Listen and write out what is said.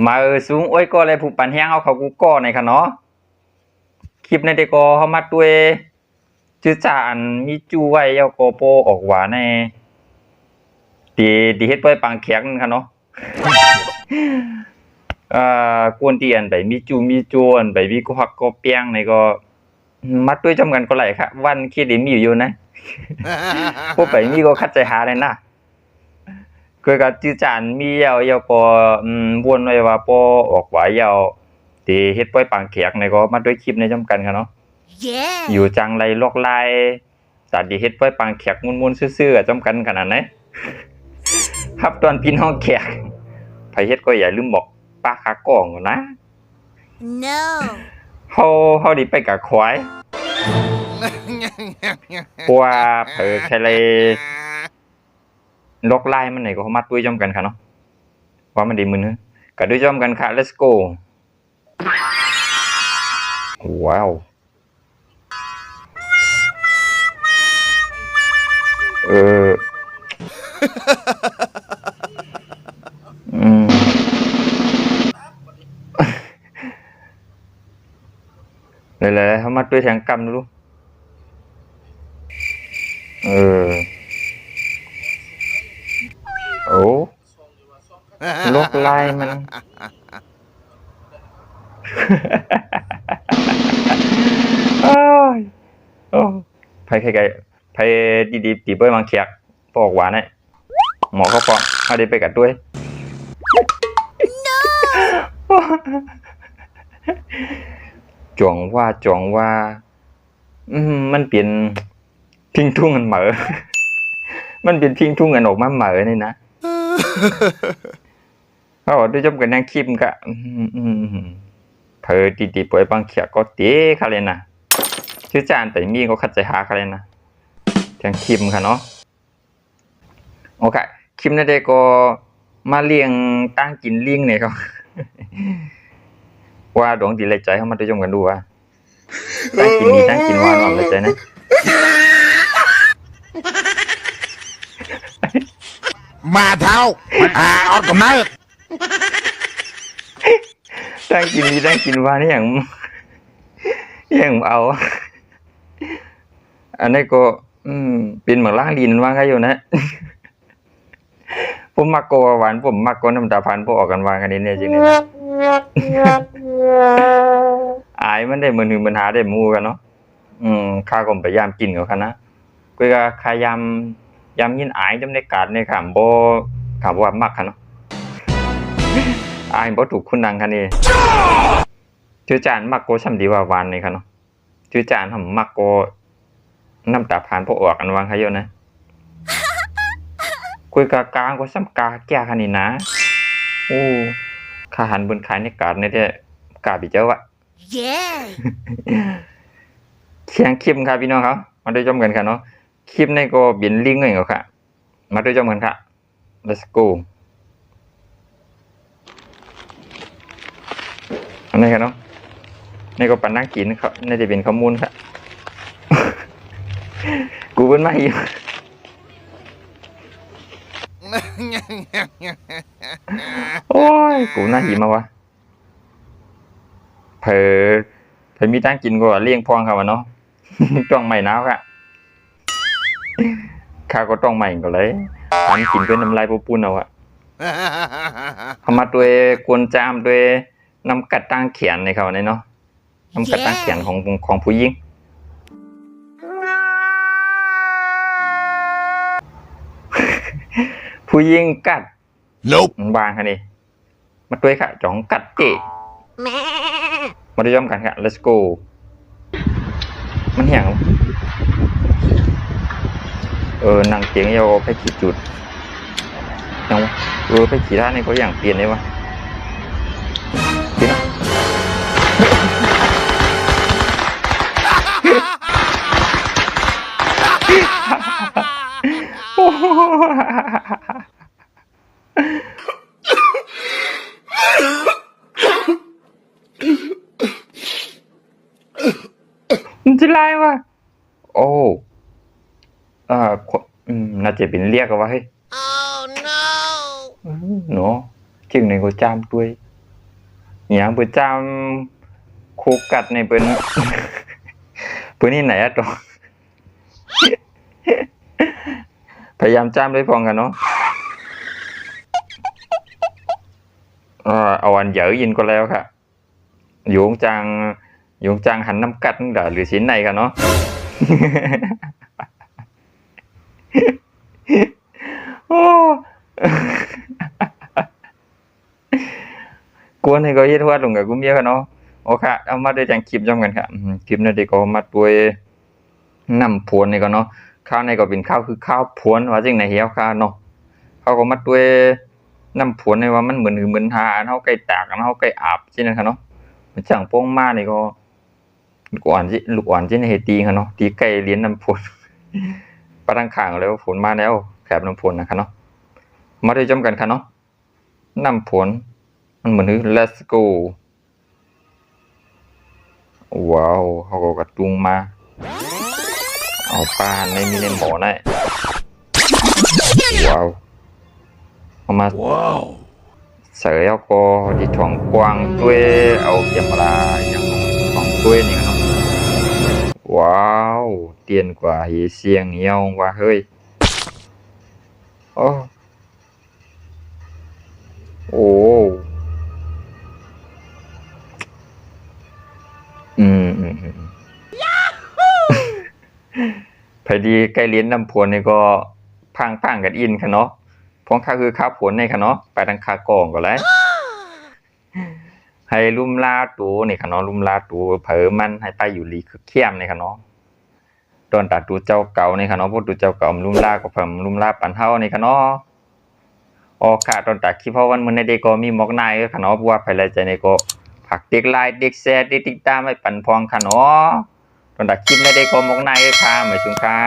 มาสูงโอ้ยก็เลยผูกปันแห้งเขากูก็ในค่ะเนาะคลิปในเด็กก็เขามาด้วยชื่อจานมีจูไว้ยาวโกโปออกหวานในดีเฮ็ดไว้ปังแข็งค่ะเนาะกวนเตียนไปมีจูมีจวนไปมีก็ฮักก็เปียงในก็มัดด้วยจำกันก็ไหลค่ะวันคิดได้มีอยู่นะพวกไปมีก็คัดใจหาเลยนะคือกับจื้อจานมียาวก็วนไว้ว่าปอออกหวายยาวที่เฮ็ดไว้ปังแขกในก็มาด้วยคลิปในจำกันค่ะเนาะอยู่จังไรลอกลายตัดที่เฮ็ดไว้ปังแขกมุนๆซื่อๆจำกันขนาดไหนครับตอนพี่น้องแขกไผเฮ็ดก็อย่าลืมบอกป้าขากล้องนะ No เฮาดิไปกับควายเพราะว่าเผอแค่เลยลอกลายมันไหนก็เขามัดด้วยจอมกันค่ะเนาะว่ามันดีมือนึก็ด้วยจอมกันค่ะ let's go ว้าวเลยเขามัดด้วยแทงกำดูโอ้ลอกลายมันโอ้ไผไกลๆไผดีๆตีเบ้ยมังเขียกปอกหวานให้หมอเขาปอกเอาได้ไปกัดด้วย จองว่ามันเปลี่ยนพิงทุ่งกันเหมอมันเป็นพิงทุ่งกันออกมาเหมอนี่นะเขาบอกด้วยจบกันนั่งคลิปกะเธอตีๆป่วยบางเขียก็เตะค่ะเลยนะชื่อจานแต่มีก็คัดใจหาค่ะเลยนะแทงคลิปค่ะเนาะโอเคคลิปนั้นได้ก็มาเลี้ยงตั้งกินเลี้ยงเนี่ยเขาว่าดวงดีเลยใจเขามาด้วยจมกันดูว่าตั้งกินดีตั้งกินหวานหวานเลยใจนะมาเท้าออดกับน้าตั้งกินดีตั้งกินหวานนี่อย่างเอาอันนี้ก็เป็นเหมือนล่างดินว่าไงอยู่นะผมมักโกหวานผมมักโกน้ำตาพันพวกออกกันวางกันนี่เนี่ยจริงๆอายมันได้มันหาได้มูกันเนาะข้าก็พยายามกินกับเขานะก็ขายยำยินอายจำในกาดในขามว่ามักค่ะเนาะอายบ่ถูกคุณนางค่ะนี่ชื่อจานมักโกช่ำดีว่าหวานนี่ค่ะเนาะชื่อจานทำมักโกน้ำตาพันพวกออกกันวางเขาเยอะนะคุยกากางก็ซ้ำกาแก่คันนี้นะโอ้ข้าหันบนขายในกาดในเด้กาบิเจ้าอะเคียงคลิปครับพี่น้องครับมาด้วยจอมกันค่ะเนาะคลิปในก็บินลิงก์เหรอค่ะมาด้วยจอมกันค่ะ let's go อันนี้ค่ะเนาะในก็ปันนั่งกินครับในจะเป็นข้อมูลค่ะ กูเป็นไม่อยู่โอ้ยกูน่าหิมาวะเผยมีตั้งกินก็เลี้ยงพองเขาวะเนาะต้องใหม่น้าวค่ะข้าก็ต้องใหม่ก็เลยทำกินด้วยน้ำลายปูนเอาอะทำมาด้วยกวนจามด้วยน้ำกัดตั้งเขียนในเขาเนี่ยเนาะน้ำกัดตั้งเขียนของผู้หญิงผู้หญิงกัดบางค่ะนี่มาด้วยค่ะจ่องกัดเก๋มาด้วยย้อมกันค่ะ let's go มันเหี่ยงนางเจียงยาวไปขี่จุดยังวะไปขี่ท่านี่เขาอย่างเปลี่ยนเลยวะจริงมันจะไล่วะโอ้น่าจะเป็นเรียกกันว่าเฮ้ย Oh no เนาะจึงในก็จามด้วย อย่างเปิ้นจำคุกกัดในเปิ้น เปิ้นนี่ไหนอะตอ พยายามจำด้วยพร้อมกันเนาะเอาอันเหยอะยินก็แล้วค่ะโยงจังหันน้ำกัดนึงด่าหรือชิ้นในกันเนาะ โอ้ กวนให้ก็เฮ็ดฮอดลงกับกูเมียค่ะเนาะโอค่ะเอามาด้วยจังคลิปจำกันค่ะคลิปนั้นที่ก็มาด้วยน้ำพวนนี่ก็เนาะข้าวในก็เป็นข้าวคือข้าวพวนว่าจังไหนเหี่ยวค่ะเนาะเขาก็มาด้วยน้ำพวนในว่ามันเหมือนหาอันเฮาใกล้ตากอันเฮาใกล้อาบจังนั้นค่ะเนาะมันจังโป้งมานี่ก็ลูกอ่อนจิเฮ็ดตีค่ะเนาะตีไก่เลี้ยนน้ำพวน ปะทางข้างแล้วฝนมาแล้วแคบน้ำพวนนะคะเนาะมาด้วยจำกันค่ะเนาะน้ำพวนมันเหมือน let's go ว้าวเขาก็กระตุงมาเอาปลาในมีในหมอได้ว้าวเอามา Wow. เสยเอาก็ที่ถ่องกวางด้วยเอาเกียมลาอย่างถ่องด้วยนี่กันเนาะว้าวเตียนกว่าเฮเสียงเหี่ยวว่าเฮ้ยโอ้โอ้พอดีใกล้เลี้ยนน้ำพวนนี่ก็พังกันอินค่ะเนาะพวงข้าคือข้าวผลในค่ะเนาะไปทางคากองก็แล้ว ให้ลุ่มลาตูนี่ค่ะเนาะลุ่มลาตูเผลอมันให้ไปอยู่ลีคือเข้มนี่ค่ะเนาะตอนตัดตูเจ้าเก่านี่ค่ะเนาะพวกตูเจ้าเก่าลุ่มลาก็เพิ่มลุ่มลาปันเฮานี่ค่ะเนาะออค่ะตอนตัดคลิปเพราะวันมื้อในเด็กก็มีหมอกนายค่ะเนาะเพราะว่าภายในใจนี่ก็ผักเด็กไลน์เด็กแชร์เด็กติดตามให้ปันพองค่ะเนาะตอนตัดคลิปในเด็กก็หมอกนายค่ะหมายถึงค่ะ